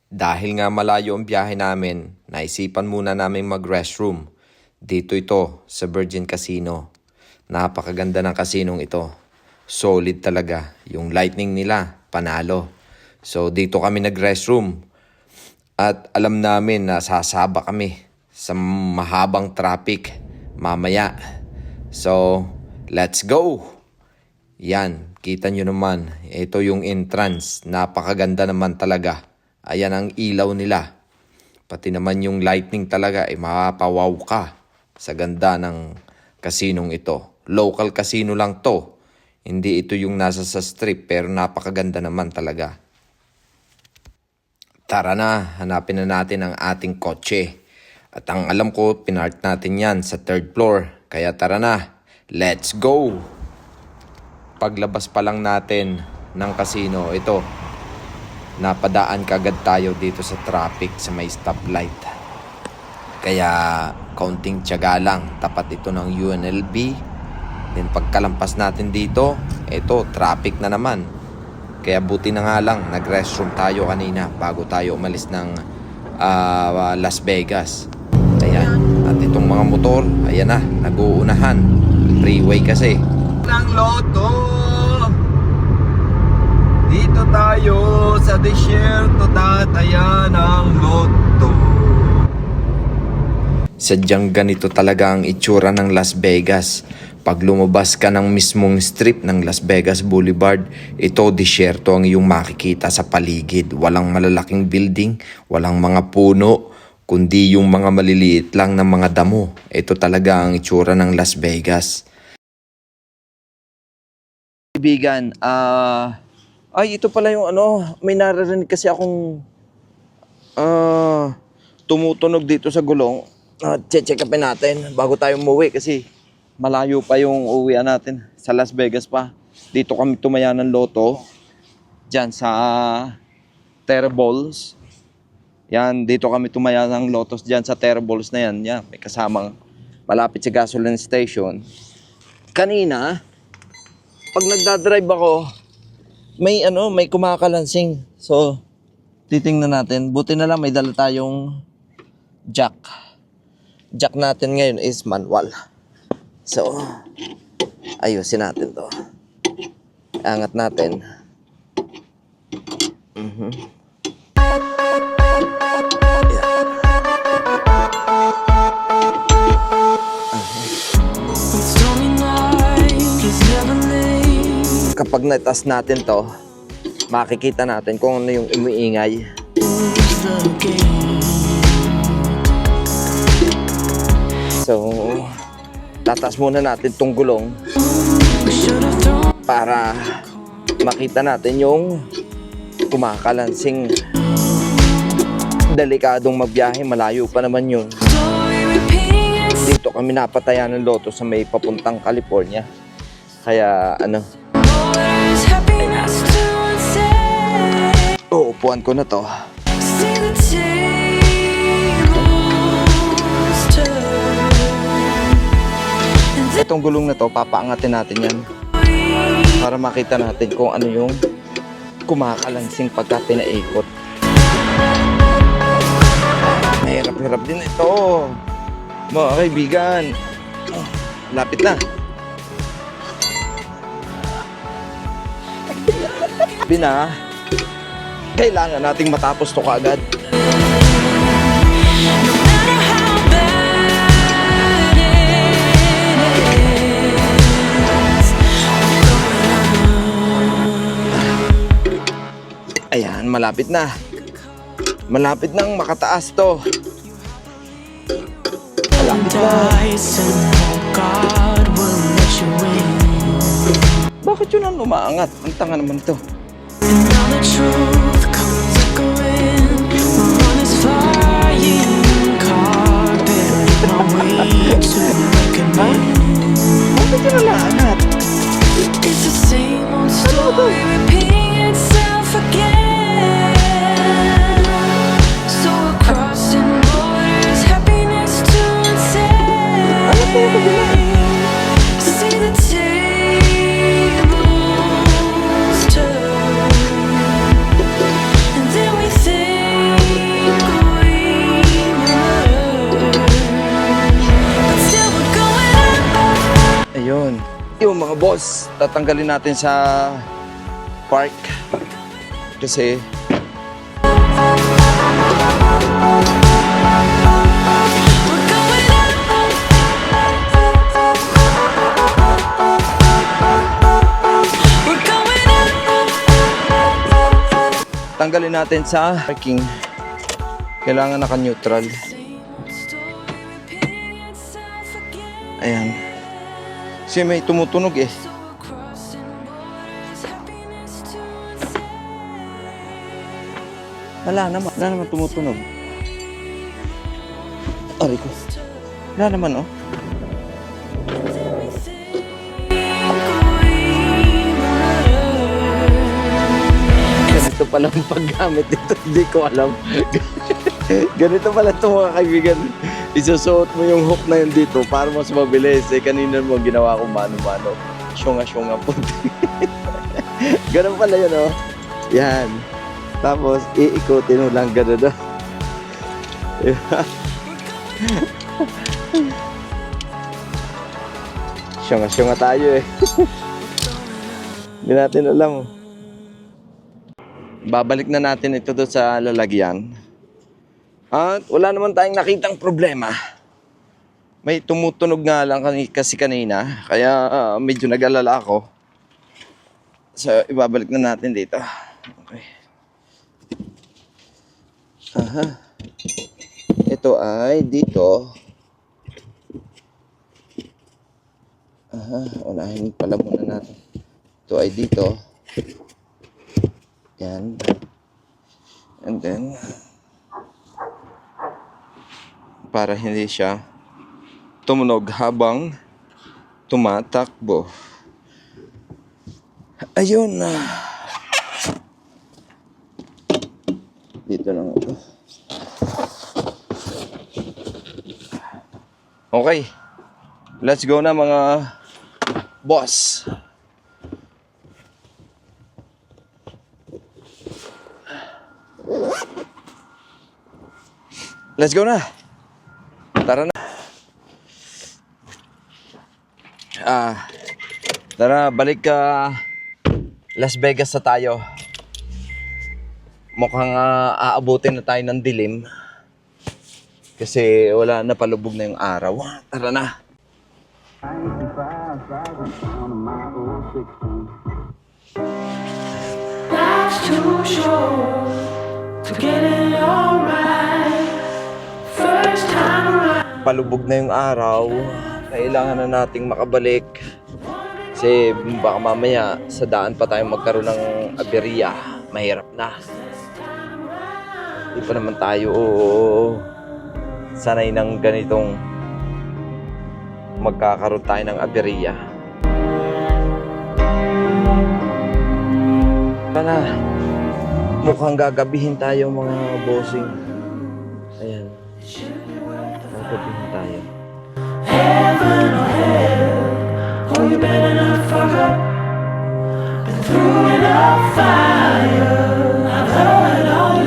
Dahil nga malayo ang biyahe namin, naisipan muna namin mag-restroom. Dito ito sa Virgin Casino. Napakaganda ng kasinong ito. Solid talaga. Yung lighting nila, panalo. So dito kami nag-restroom. At alam namin na sasaba kami sa mahabang traffic mamaya. So, let's go! Yan, kita nyo naman. Ito yung entrance. Napakaganda naman talaga. Ayan ang ilaw nila. Pati naman yung lightning talaga, mapapawaw ka sa ganda ng kasinong ito. Local casino lang to. Hindi ito yung nasa sa strip, pero napakaganda naman talaga. Tara na, hanapin na natin ang ating kotse. At ang alam ko, pinart natin yan sa 3rd floor. Kaya tara na, let's go! Paglabas pa lang natin ng casino, ito, napadaan kagad tayo dito sa traffic sa may stoplight. Kaya kaunting tiyaga lang, tapat ito ng UNLV. Then pagkalampas natin dito, ito, traffic na naman. Kaya buti na nga lang, nag-restroom tayo kanina bago tayo umalis ng Las Vegas. Ayan, at itong mga motor, ayan na, nag-uunahan. Freeway kasi. Ng loto! Dito tayo sa desierto, tatayan ng loto. Sadyang ganito talaga ang itsura ng Las Vegas. Pag lumabas ka ng mismong strip ng Las Vegas Boulevard, ito disyerto ang iyong makikita sa paligid. Walang malalaking building, walang mga puno, kundi yung mga maliliit lang na mga damo. Ito talaga ang itsura ng Las Vegas. Kaibigan, ay ito pala yung may naririnig kasi akong tumutunog dito sa gulong. Check upin natin bago tayo umuwi kasi malayo pa yung uwian natin sa Las Vegas pa. Dito kami tumaya ng loto. Diyan sa Terraballs. Yan, dito kami tumaya ng lotos diyan sa Terraballs na yan. Yan, may kasamang malapit sa gasoline station. Kanina, pag nagdadrive ako, may kumakalansing. So, titingnan natin. Buti na lang may dala tayong jack. Jack natin ngayon is manual. So, ayusin natin to. Angat natin. Kapag naitas natin to, makikita natin kung ano yung umiingay. So, tatas muna natin tong gulong para makita natin yung kumakalansing. Delikadong magbiyahe, malayo pa naman yun. Dito kami napatayan ng loto sa may papuntang California. Kaya uupuan ko na to. Itong gulong na to, papaangatin natin yan para makita natin kung ano yung kumakalansing pagka pinaikot. Mahirap-hirap din ito, mga kaibigan. Lapit na. Bina, kailangan nating matapos to kaagad. Ayan, malapit na. Malapit nang makataas to. Malapit na. Bakit yun ang umaangat? Ang tanga naman to. Bakit yun ang umaangat? Ano ba to? Boss, tatanggalin natin sa park. Kasi tanggalin natin sa parking. Kailangan naka-neutral. Ayan. Kasi may tumutunog eh. Wala naman tumutunog. Aray ko. Wala naman oh. Ganito pala ang paggamit dito. Hindi ko alam. Ganito pala ito mga kaibigan. Isusuot mo yung hook na yun dito para mas mabilis. Eh kanina mo ginawa ko mano-mano. Syunga-syunga po. Ganun pala yun oh. Yan. Tapos iikutin mo lang ganun oh. Syunga-syunga tayo eh. Hindi natin alam oh. Babalik na natin ito doon sa lalagyan. At wala naman tayong nakitang problema. May tumutunog nga lang kasi kanina. Kaya medyo nag-alala ako. So ibabalik na natin dito. Okay. Aha. Ito ay dito. Aha. Unahin pala muna natin. Ito ay dito. Yan. And then para hindi siya tumunog habang tumatakbo. Ayun na. Dito lang ito. Okay. Let's go na mga boss. Let's go na. Tara na. Tara, balik ka Las Vegas na tayo. Mukhang aabutin na tayo ng dilim. Kasi wala na, palubog na yung araw. Tara na. Life's too short to get it all right. First time around. Palubog na yung araw. Kailangan na nating makabalik. Kasi baka mamaya sa daan pa tayo magkaroon ng aberya. Mahirap na. Hindi pa naman tayo sanay ng ganitong magkakaroon tayo ng aberya. Sana mukhang gagabihin tayo mga bossing. Ayan. Gagabihin tayo. Heaven or hell, oh you better not fuck up. Been through enough fire, I've heard all